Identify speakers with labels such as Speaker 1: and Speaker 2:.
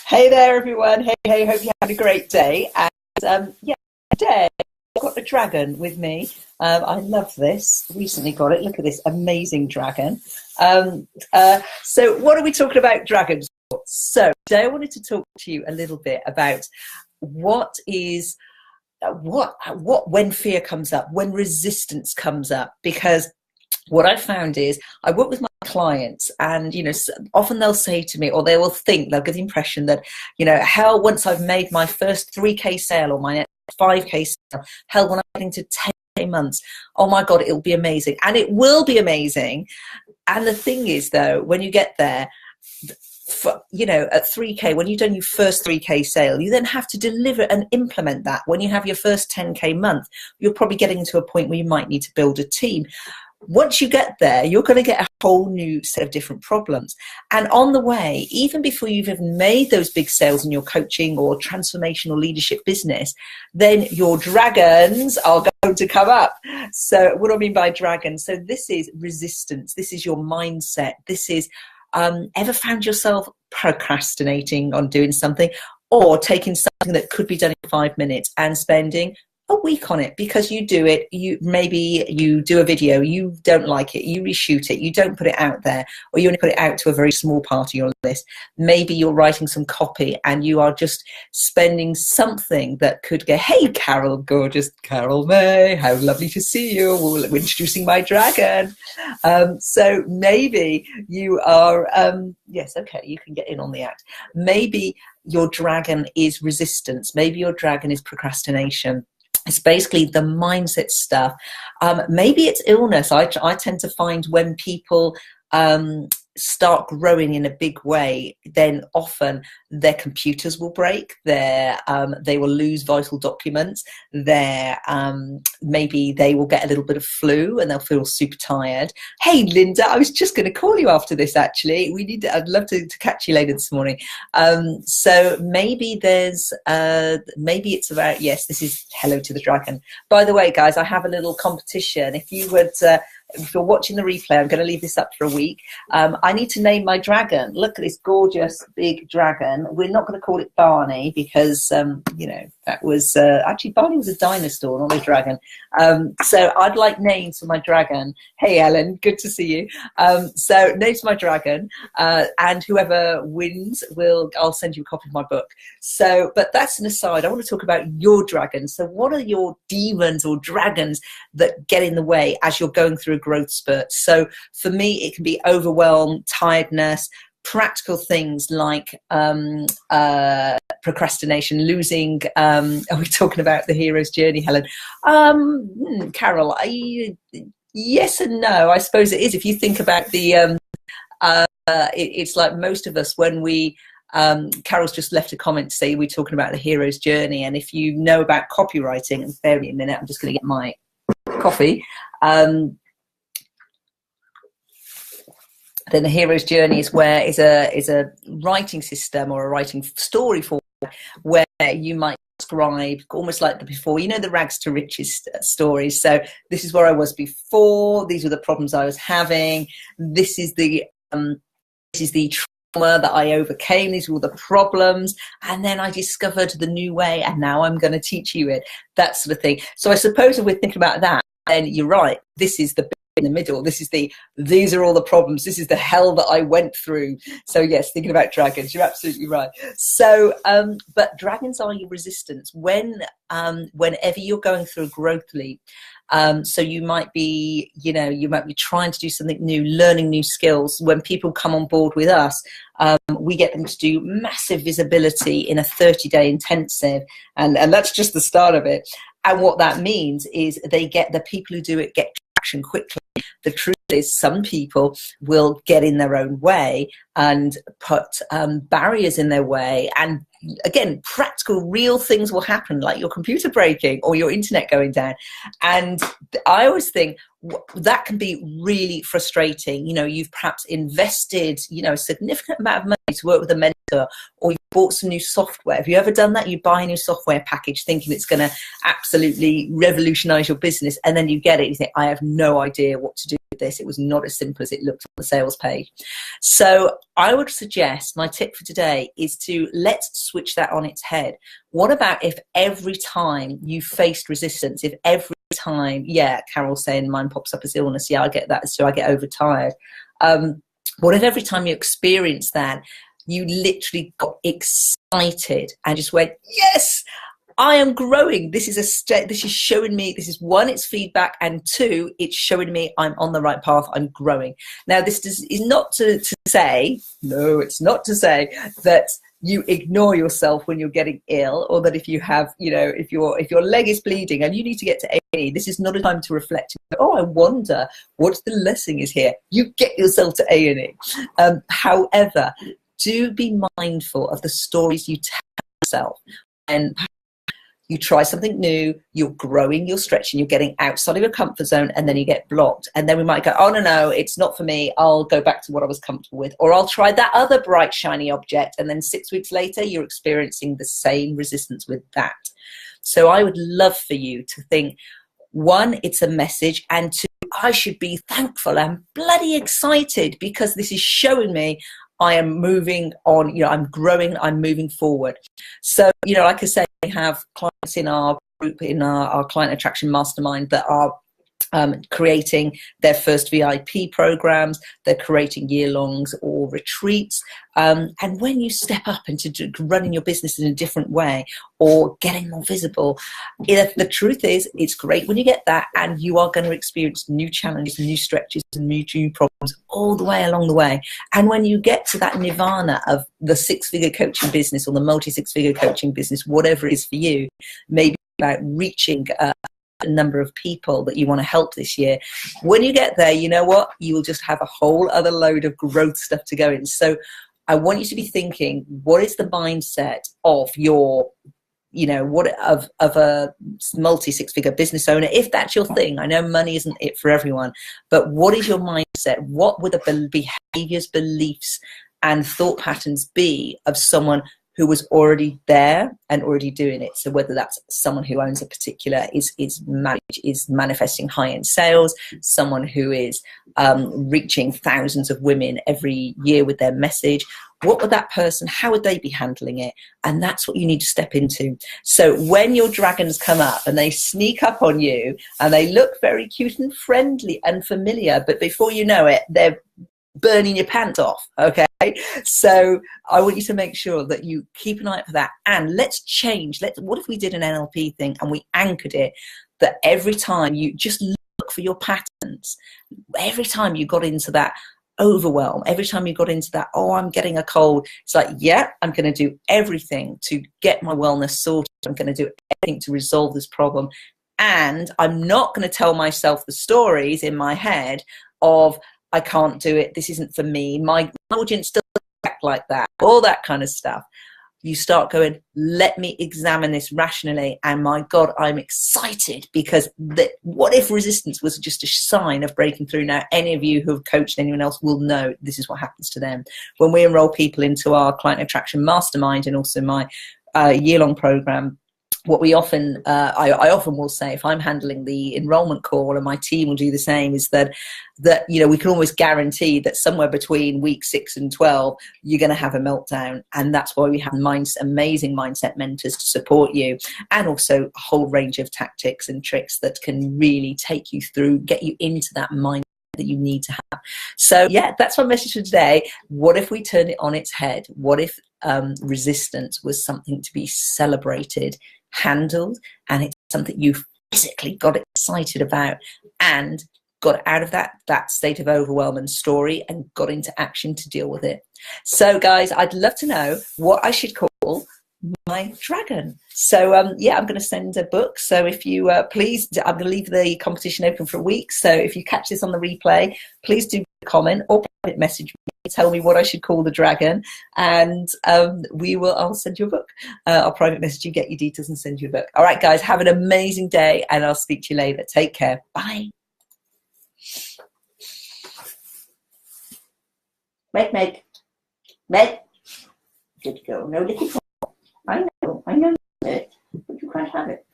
Speaker 1: Hey there, everyone. Hey, hope you had a great day. And today I've got a dragon with me. I love this. Recently got it. Look at this amazing dragon. So what are we talking about dragons for? So today I wanted to talk to you a little bit about what is what when fear comes up, when resistance comes up, because what I found is I work with my clients, and often they'll say to me, or they'll get the impression that hell, once I've made my first 3k sale or my 5k sale, hell, when I'm getting to 10k months, oh my god, it'll be amazing. And it will be amazing. And the thing is, though, when you get there, at 3k, when you've done your first 3k sale, you then have to deliver and implement that. When you have your first 10k month, you're probably getting to a point where you might need to build a team. Once you get there, you're going to get a whole new set of different problems. And on the way, even before you've even made those big sales in your coaching or transformational leadership business, then your dragons are going to come up. So what do I mean by dragons? So this is resistance. This is your mindset. This is, ever found yourself procrastinating on doing something, or taking something that could be done in 5 minutes and spending a week on it because you do it, maybe you do a video, you don't like it, you reshoot it, you don't put it out there, or you only put it out to a very small part of your list. Maybe you're writing some copy and you are just spending something that could go, hey Carol, gorgeous Carol May, how lovely to see you, we're introducing my dragon. So maybe you are, yes, okay, you can get in on the act. Maybe your dragon is resistance, maybe your dragon is procrastination. It's basically the mindset stuff. Maybe it's illness. I tend to find when people start growing in a big way, then often their computers will break, they will lose vital documents, maybe they will get a little bit of flu and they'll feel super tired. Hey Linda, I was just going to call you after this actually. I'd love to catch you later this morning. So maybe maybe it's about, yes, this is hello to the dragon. By the way, guys, I have a little competition. If you're watching the replay, I'm going to leave this up for a week. I need to name my dragon. Look at this gorgeous big dragon. We're not going to call it Barney because, that was actually Barney was a dinosaur, not a dragon. So I'd like names for my dragon. Hey, Ellen, good to see you. So names for my dragon, and whoever wins I'll send you a copy of my book. So, but that's an aside. I want to talk about your dragon. So what are your demons or dragons that get in the way as you're going through a growth spurt? So for me, it can be overwhelm, tiredness, practical things like procrastination, losing. Are we talking about the hero's journey, Helen? Carol, yes and no. I suppose it is. If you think about the, it's like most of us when we. Carol's just left a comment to say we're talking about the hero's journey, and if you know about copywriting, and bear me a minute, I'm just going to get my coffee. Then the hero's journey is a writing system or a writing story form where you might describe almost like the before, the rags to riches stories. So this is where I was before. These were the problems I was having. This is the trauma that I overcame. These were all the problems, and then I discovered the new way, and now I'm going to teach you it. That sort of thing. So I suppose if we're thinking about that, then you're right. This is the bit in the middle. These are all the problems. This is the hell that I went through. So yes, thinking about dragons, you're absolutely right. So, but dragons are your resistance whenever you're going through a growth leap. So you might be trying to do something new, learning new skills. When people come on board with us, we get them to do massive visibility in a 30-day intensive, and that's just the start of it. And what that means is the people who do it get traction quickly. The truth is some people will get in their own way and put barriers in their way, and again, practical, real things will happen, like your computer breaking or your internet going down. And I always think that can be really frustrating. You've perhaps invested, a significant amount of money to work with a mentor, or you bought some new software. Have you ever done that? You buy a new software package thinking it's going to absolutely revolutionize your business, and then you get it and you think, I have no idea what to do with this. It was not as simple as it looked on the sales page. So I would suggest my tip for today is to let's switch that on its head. What about if every time you faced resistance, if every time, yeah, Carol's saying mine pops up as illness. Yeah, I get that. So I get overtired. What if every time you experience that, you literally got excited and just went, yes, I am growing. This is this is showing me, this is one, it's feedback, and two, it's showing me I'm on the right path, I'm growing. Now, this is not to say, no, it's not to say that you ignore yourself when you're getting ill, or that if you have, you know, if your leg is bleeding and you need to get to A&E, this is not a time to reflect. Oh, I wonder what the lesson is here. You get yourself to A&E. However, do be mindful of the stories you tell yourself. And you try something new, you're growing, you're stretching, you're getting outside of your comfort zone, and then you get blocked. And then we might go, oh, no, it's not for me. I'll go back to what I was comfortable with. Or I'll try that other bright, shiny object. And then 6 weeks later, you're experiencing the same resistance with that. So I would love for you to think, one, it's a message, and two, I should be thankful and bloody excited because this is showing me I am moving on, you know, I'm growing, I'm moving forward. So, you know, like I say, we have clients in our group, in our client attraction mastermind, that are creating their first VIP programs. They're creating year-longs or retreats. And when you step up into running your business in a different way or getting more visible, the truth is it's great when you get that, and you are going to experience new challenges, new stretches, and new problems all the way along the way. And when you get to that nirvana of the 6-figure coaching business or the multi-6-figure coaching business, whatever it is for you, maybe about reaching a number of people that you want to help this year. When you get there, you know what? You will just have a whole other load of growth stuff to go in. So I want you to be thinking, what is the mindset of your, you know, what of a multi 6-figure business owner, if that's your thing. I know money isn't it for everyone, but what is your mindset? What would the behaviors, beliefs, and thought patterns be of someone who was already there and already doing it? So whether that's someone who owns a particular, is manifesting high-end sales, someone who is reaching thousands of women every year with their message, what would that person, how would they be handling it? And that's what you need to step into. So when your dragons come up and they sneak up on you and they look very cute and friendly and familiar, but before you know it, they're burning your pants off, okay? So I want you to make sure that you keep an eye out for that. And let's change. What if we did an NLP thing and we anchored it that every time you just look for your patterns, every time you got into that overwhelm, every time you got into that, oh, I'm getting a cold, it's like, yeah, I'm going to do everything to get my wellness sorted. I'm going to do everything to resolve this problem. And I'm not going to tell myself the stories in my head of, I can't do it, this isn't for me, my audience doesn't act like that, all that kind of stuff. You start going, let me examine this rationally, and my God, I'm excited, because what if resistance was just a sign of breaking through? Now, any of you who have coached anyone else will know this is what happens to them. When we enroll people into our Client Attraction Mastermind and also my year-long program, what we often, I often will say, if I'm handling the enrollment call and my team will do the same, is that you know, we can almost guarantee that somewhere between week 6 and 12, you're going to have a meltdown. And that's why we have amazing mindset mentors to support you, and also a whole range of tactics and tricks that can really take you through, get you into that mindset that you need to have. So yeah, that's my message for today. What if we turn it on its head? What if resistance was something to be celebrated, handled, and it's something you physically got excited about and got out of that state of overwhelm and story and got into action to deal with it? So guys, I'd love to know what I should call my dragon. So yeah, I'm going to send a book. So if you please, I'm going to leave the competition open for a week. So if you catch this on the replay, please do comment or private message me, tell me what I should call the dragon, and I'll send you a book. I'll private message you, get your details, and send you a book. All right, guys, have an amazing day, and I'll speak to you later. Take care. Bye. Meg. Good girl. No licking. I know it, but you can't have it.